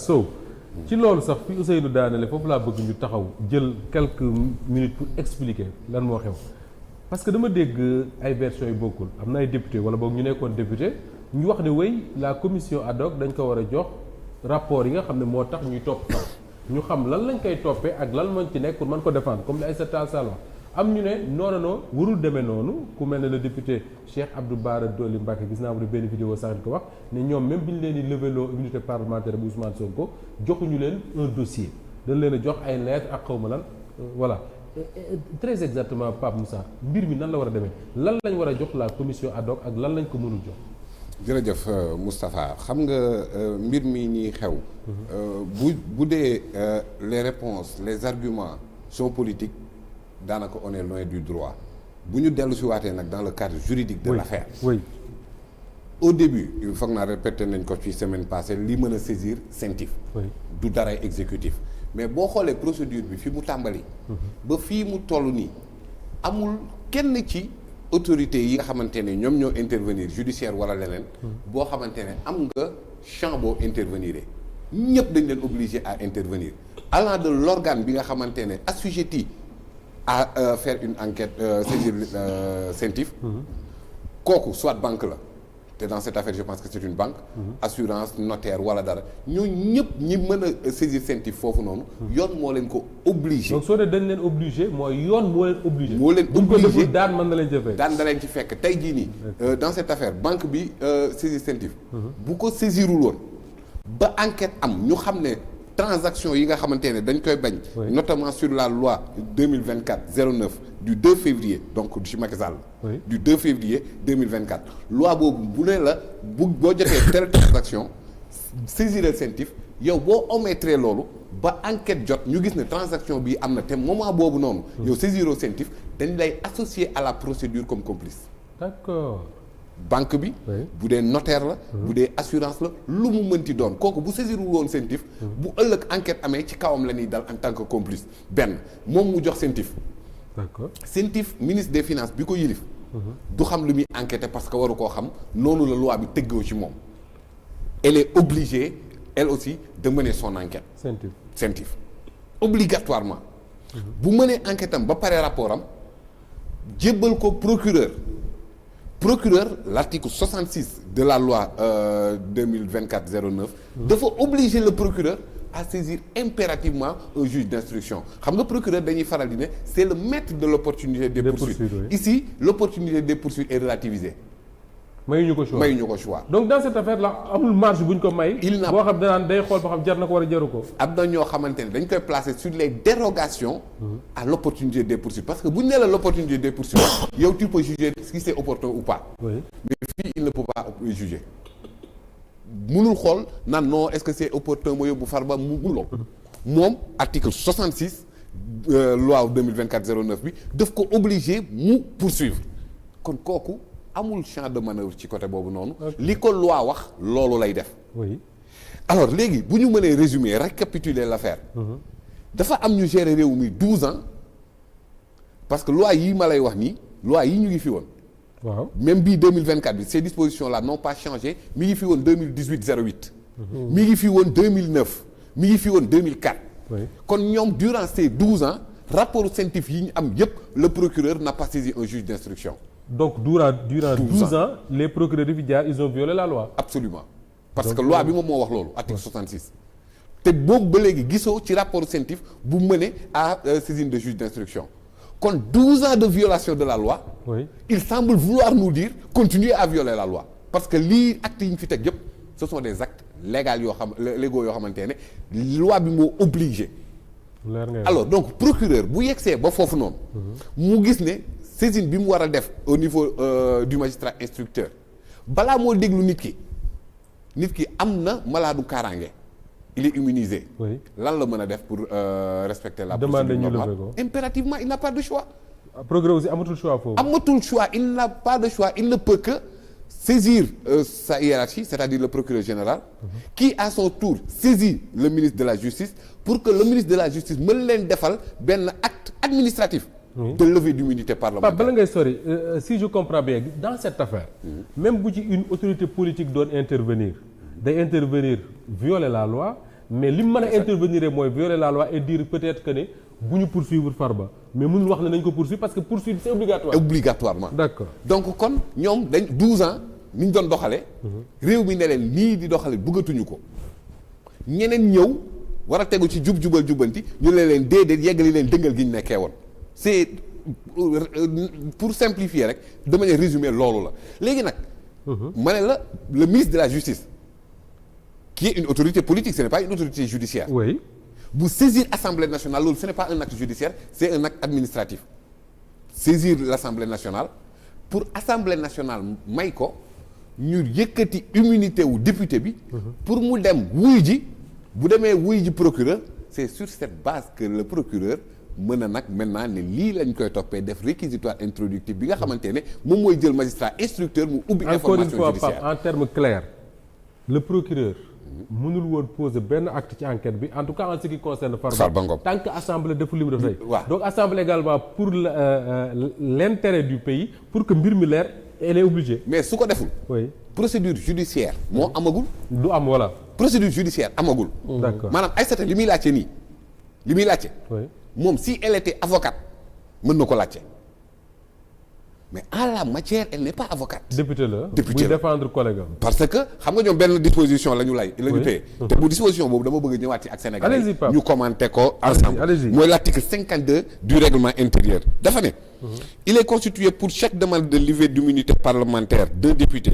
Sow ci loolu sax fi Ousseynou daanele foofu laa bëgg ñu taxaw jël quelques minutes pour expliquer lan moo xew parce que dama dégg ay versions yu bokkul am na ay député wala boog ñu nekkoon député ñu wax ne wéy la commission ad hoc dañ ko war a jox rapport yi nga xam ne moo tax ñuy topp kaw ñu xam lan lañ koy toppee ak lan moo ci nekk pour mën ko défendre comme li Aïssata Tall Sall wax am ñu ne non warul demee noonu ku mel ne le député Cheikh Abdou Bara Dolly Mbacké gis naa mu ne benn vidéo sax di ko wax ne ñoom même bi ñu leen di lever loo immunité parlementaire bu Ousmane Sonko joxuñu leen un dossier dañ leen a jox ay lettres ak xawma lan voilà très exactement Pape Moussa mbir mi nan la war a demee lan lañ war a jox la commission ad hoc ak lan lañ ko mënul jox. jërëjëf Moustapha xam nga mbir mi ñuy xew. bu dee les réponses les arguments sont politiques daanaka on est loin du droit bu ñu dellu si waatee nag dans le cadre juridique de l'affaire. oui au début foog naa répété nañ ko ci semaine passée li mën a saisir CENTIF. du dara exécutif mais boo xoolee procédure bi fi mu tàmbali. ba fii mu toll nii amul kenn ci. autorités yi nga xamante ne ñoom ñoo intervenir judiciaire wala leneen boo xamante ne am nga champ boo intervenir ñëpp dañ leen obligé à intervenir allant de l'organe bi nga xamante ne assujetti à faire une enquête saisir CENTIF kooku soit banque la te dans cette affaire je pense que c'est une banque assurance notaire wala dara ñooñu ñëpp ñi mën a saisir CENTIF foofu noonu yoon moo leen ko obligé donc soo dee dañ leen obligé mooy yoon moo leen obligé moo leen obligé daan mën na leen jëfee daan da leen ci fekk tey jii nii dans cette affaire banque bi saisir CENTIF bu ko saisirul woon ba enquête am ñu xam ne transaction yi nga xamante ne dañ koy bañ notamment sur la loi 2024-09 du 2 février donc du Macky Sall du 2 février 2024 loi boobu bu ne la boo jotee telle transaction saisiral CENTIF yow boo omettre loolu ba enquête jot ñu gis ne transaction bi am na te moment boobu noonu yow saisiroo CENTIF dañ lay associer à la procédure comme complice. D'accord. banque bi bu dee notaire la bu dee assurance la lu mu mënti doon kooku bu saisirul woon CENTIF bu ëllëg enquête amee ci kawam la ñuy dal en tant que complice benn moom mu jox CENTIF. D'accord. CENTIF ministre des finances bi ko yilif du xam lu muy enquêter parce que waru koo xam noonu la loi bi tëggoo ci moom elle est obligée elle aussi de mener son enquête. CENTIF obligatoirement bu mënee enquête am ba pare rapport am jébbal ko procureur l'article 66 de la loi 2024-09 dafa obliger le procureur à saisir impérativement un juge d'instruction xam nga procureur dañuy faral di ne c'est le maître de l'opportunité des poursuites ici l'opportunité des poursuites est relativisée mayuñu ko choix donc dans cette affaire là amul marge bu ñu ko may boo xam danaan day xool ba xam jar na ko war a jaru ko am na ñoo xamante ne dañ koy placer sur les dérogations à l'opportunité des poursuites parce que bu ñu nee la l'opportunité des poursuites yow tu peux juger si c'est opportun ou pas mais fii il ne peut pas juger mënul xool naan non est-ce que c'est opportun ma yóbbu Farba mu muloo moom article 66 loi 2024-09 bi daf ko obligé mu poursuivre kon kooku amul champ de manœuvre ci côté boobu noonu li ko loi wax loolu lay def alors léegi bu ñu mënee résumer récapituler l'affaire dafa am ñu gérer réew mi 12 ans parce que loi yi ma lay wax nii loi yi ñu ngi fi woon waaw même bii 2024 bi ces dispositions là n'ont pas changé mi ngi fi woon 2018-08 mi ngi fi woon 2009 mi ngi fi woon 2004 kon ñoom durant ces 12 ans rapport CENTIF yi ñu am yépp le procureur n'a pas saisi un juge d'instruction. Donc durant 12 ans les procureurs yi fi jaar ils ont violé la loi. Absolument parce que loi bi moom moo wax loolu article 66 te boobu ba léegi gisoo ci rapport CENTIF bu mené à saisine de juge d'instruction kon 12 ans de violation de la loi il semble vouloir nous dire continuer à violer la loi parce que lii actes yi ñu fi teg yëpp ce sont des actes légaux yoo xamante ne loi bi moo obligé alors donc procureur bu yegsee ba foofu noonu mu gis ne saisine bi mu war a def au niveau du magistrat instructeur balaa moo déglu nit ki am na malaadu kaaraange il est immunisé lan la mën a def pour respecter la procédure normale impérativement il n'a pas de choix procureur aussi amatul choix foofu il n'a pas de choix il ne peut que saisir sa hiérarchie c'est-à-dire le procureur général qui à son tour saisit le ministre de la justice pour que le ministre de la justice mën leen defal benn acte administratif de levée d'immunité parlementaire. bala ngay sori si je comprends bien dans cette affaire même bu ci une autorité politique doon intervenir day intervenir violer la loi mais li mu mën a intervenir mooy violer la loi et dire peut-être que ne bu ñu poursuivre Farba mais mënul wax ne nañ ko poursuivre parce que poursuivre c'est obligatoire. obligatoirement. D'accord. donc kon ñoom dañ 12 ans ni ñu doon doxale réew mi ne leen nii di doxale bëggatuñu ko ñeneen ñëw war a tegu ci jubal jubanti ñu ne leen déedéet yeggali leen dëngal gi ñu nekkee woon c'est pour simplifier rek de manière résumée loolu la léegi nag ma ne la le ministre de la justice qui est une autorité politique ce n'est pas une autorité judiciaire. Oui. bu saisir assemblée nationale loolu ce n'est pas un acte judiciaire c'est un acte administratif saisir l'assemblée nationale pour assemblée nationale may ko ñu yëkkati immunité wu député bi pour mu dem wuy ji bu demee wuy ji procureur c'est sur cette base que le procureur mën a nag maintenant ne lii lañ koy toppee def réquisitoire introductif bi nga xamante ne moom mooy jël magistrat instructeur mu ubbi information judiciaire. Encore une fois, en termes clairs le procureur mënul woon poser benn acte ci enquête bi en tout cas en ce qui concerne Farba Ngom tant que assemblée deful li mu def tey. Donc assemblée également pour l'intérêt du pays pour que mbir mi leer elle est obligée. mais su ko deful. oui procédure judiciaire moo amagul. du am voilà. procédure judiciaire amagul. D'accord maanaam Aïssata li muy laajte nii li muy laajte. oui moom si elle était avocate mën na ko laajte mais en la matière elle n'est pas avocate. député la député buy défendre collègue am. parce que xam nga ñoom benn disposition la ñu téye. te bu disposition boobu dama bëgg ñëwaat ci ak Sénégalais allez-y Pape ñu commenter ko ensemble. allez-y mooy l'article 52 du règlement intérieur dafa ne. il est constitué pour chaque demande de levée d'immunité parlementaire d'un député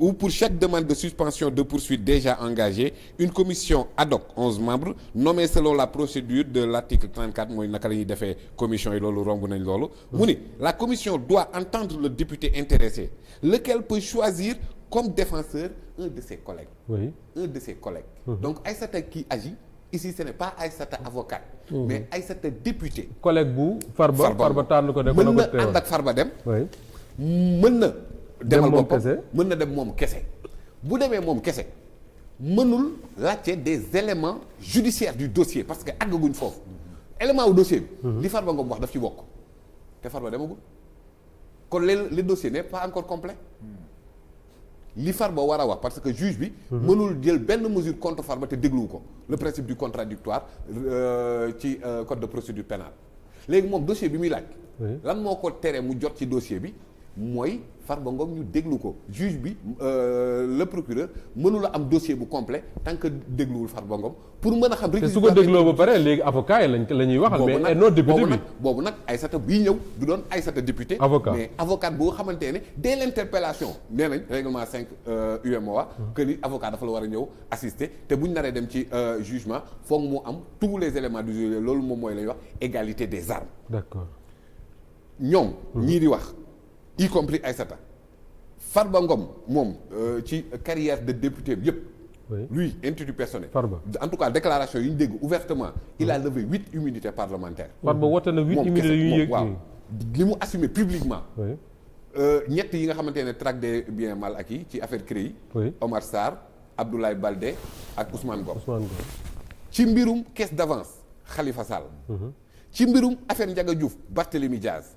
ou pour chaque demande de suspension de poursuite déjà engagée une commission ad hoc 11 membres nommée selon la procédure de l'article 34 mooy naka la ñuy defee commission yi loolu romb nañ loolu mu ni la commission doit entendre le député intéressé lequel peut choisir comme défenseur un de ses collègues. Oui. Un de ses collègues. Donc Aïssata qui agit ici ce n'est pas Aïssata avocat mais Aïssata député. collègue bu Farba tànn ko de ko mën na ànd ak Farba dem. oui mën na. demal moom boppam kese mën na dem moom kese bu demee moom kese mënul laajte des éléments judiciaires du dossier parce que àggaguñ foofu élément wu dossier bi li Farba Ngom wax daf ci bokk te Farba demagul kon le dossier n'est pas encore complet li Farba war a wax parce que juge bi mënul jël benn mesure contre Farba te dégluwu ko le principe du contradictoire ci code de procédure pénale léegi moom dossier bi muy laaj lan moo ko tere mu jot ci dossier bi mooy Farba Ngom ñu déglu ko juge bi le procureur mënula am dossier bu complet tant que dégluwul Farba Ngom pour mën a xam. te su ko dégloo ba pare léegi avocat yi la ñuy waxal. mais non député bi boobu nag Aïssata bii ñëw du doon Aïssata député. avocat mais avocat boo xamante ne dès l'interpellation nee nañ règlement 5 UMOA. que ni avocat dafa la war a ñëw assister te bu ñu naree dem ci jugement foog mu am tous les éléments du juge loolu moom mooy la ñuy wax égalité des armes. d'accord ñoom. ñii di wax. y compris Aïssata Farba Ngom moom ci carrière de député bi yëpp. lui intitut personnel. Farba en tout cas déclaration yi ñu dégg ouvertement il a levé 8 immunités parlementaires. Farba wote na 8 immunités yu ñu yëg waaw li mu assumé publiquement. oui ñett yi nga xamante ne traque des biens mal acquis ci affaire CREI. oui Omar Sarr Abdoulaye Baldé ak Ousmane Ngom. Ousmane Ngom ci mbirum caisse d'avance Khalifa Sall. ci mbirum affaire Ndiaga Diouf Barthélémy Diaz.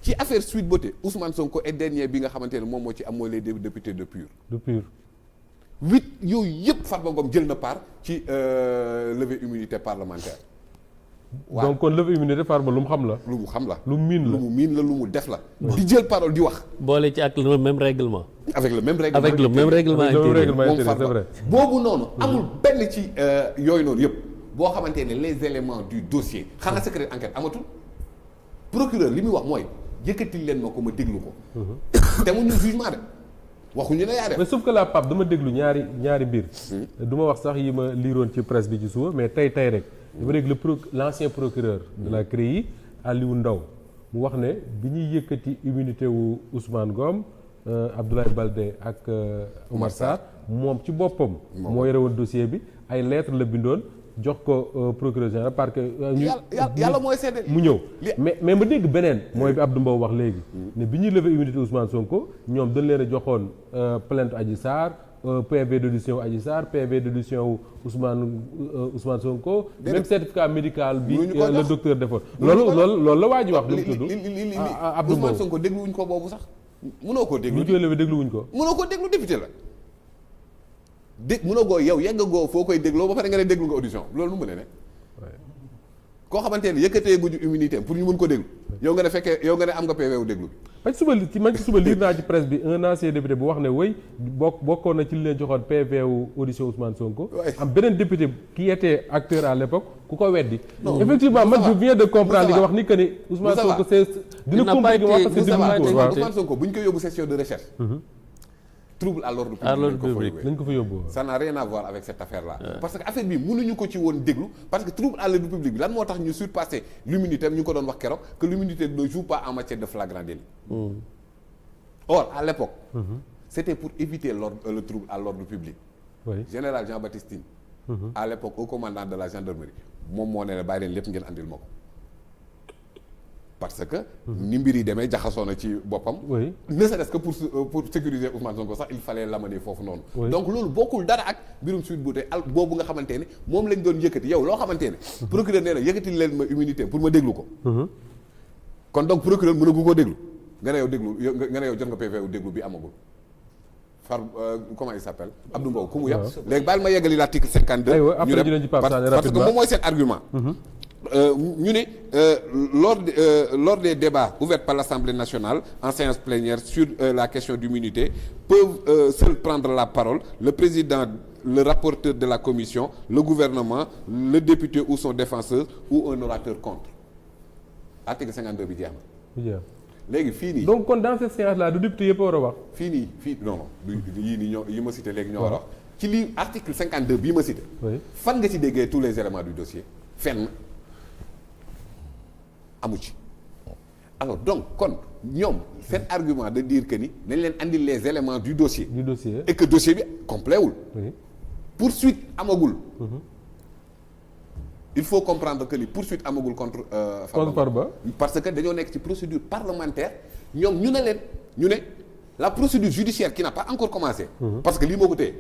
ci affaire Sweet Beauté Ousmane Sonko et dernier bi nga xamante ne moom moo ci am mooy les députés de PUR. 8 yooyu yëpp Farba Ngom jël na part ci levée immunité parlementaire. waaw donc kon levée immunité Farba lu mu xam la. lu mu xam la lu mu miin la lu mu def la. di jël parole di wax. boole ci ak le même règlement. avec le même règlement avec le même règlement intérieur moom Farba boobu noonu. amul benn ci yooyu noonu yëpp boo xamante ne les éléments du dossier xanaa secret enquête amatul procureur li muy wax mooy. yëkkatil leen ma ko ma déglu ko. te mu ñu jugement de waxuñu ne yaa def. mais sauf que la Pape dama déglu ñaari mbir. du ma wax sax yi ma liiroon ci presse bi ci suba mais tey rek. dama dégg l'ancien procureur de la CREI Aliou Ndao mu wax ne bi ñuy yëkkati immunité wu Ousmane Ngom Abdoulaye Baldé ak Omar Sarr moom ci boppam. moo yore woon dossier bi ay lettres la bindoon. jox ko procureur général parce que. yàlla mooy seede mu ñëw mais ma dégg beneen. mooy bi Abdou Mbow wax léegi. ne bi ñuy lever immunité Ousmane Sonko ñoom dañ leen a joxoon plainte Adji Sarr PV d'audition Adji Sarr PV d'audition wu Ousmane Sonko. même certificat médical bi le docteur defoon. loolu la waa ji wax. lu mu tudd Abdou Mbow Ousmane Sonko dégluwuñ ko boobu sax. mënoo koo déglu ñu koy lever dégluwuñ ko. mënoo koo déglu député la. mënagoo yow yeggagoo foo koy dégloo ba pare nga ne déglu nga audition loolu nu mu ne koo xamante ne yëkkatee guñu immunité pour ñu mën ko déglu yow nga ne fekkee yow nga ne am nga PV wu déglu bi man ci suba liir naa ci presse bi un ancien député bu wax ne wéy bokkoon na ci li leen joxoon PV wu audition Ousmane Sonko am beneen député qui était acteur à l'époque ku ko weddi effectivement man je viens de comprendre li nga wax ni que ni Ousmane Sonko c'est dina compliqué wax parce que déglu ko Ousmane Sonko bu ñu koy yóbbu session de recherche trouble à l'ordre public lañ ko fa yóbbu ça n'a rien à voir avec cette affaire là parce que affaire bi mënuñu ko ci woon déglu parce que trouble à l'ordre public bi lan moo tax ñu surpasser l'immunité ñu ko doon wax keroog que l'immunité ne joue pas en matière de flagrant délit or à l'époque c'était pour éviter le trouble à l'ordre public général Jean-Baptiste Tine à l'époque au commandant de la gendarmerie moom moo ne bàyyi leen lépp ngeen andil ma ko parce que ni mbir yi demee jaxasoo na ci boppam ne serait-ce que pour sécuriser Ousmane Sonko sax il fallait l'amener foofu noonu donc loolu bokkul dara ak mbirum Sweet Beauté boobu nga xamante ne moom lañ doon yëkkati yow loo xamante ne procureur nee na yëkkati leen ma immunité pour ma déglu ko kon donc procureur mën a gu koo déglu nga ne yow déglu nga ne yow jot nga PV wu déglu bi amagul comment il s'appelle Abdou Mbow ku mu yàpp léegi baal ma yeggali l'article 52 ñu dem parce que moom mooy seen argument ñu ne lors des débats ouverts par l'Assemblée nationale en séance plénière sur la question d'immunité peuvent seuls prendre la parole le président le rapporteur de la commission le gouvernement le député ou son défenseur ou un orateur contre article 52 bi jeex na léegi fii nii donc kon dans cette séance là du député yëpp war a wax fii non yii nii ñoo yi ma cité léegi ñoo war a wax ci lii article 52 bii ma cité fan nga ci déggee tous les éléments du dossier fenn amu ci alors donc kon ñoom seen argument de dire que ni nañ leen andil les éléments du dossier et que dossier bi complet wul poursuite amagul il faut comprendre que ni poursuite amagul contre Farba parce que dañoo nekk ci procédure parlementaire ñoom ñu ne la procédure judiciaire qui n'a pas encore commencé parce que lii moo ko téye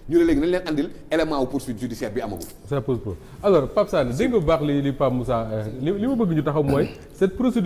ñu ne léegi nañ leen andil élément wu poursuite judiciaire bi amagul. ça pose problème alors Pape Sané dégg nga bu baax li Pape Moussa li ma bëgg ñu taxaw mooy cette procédure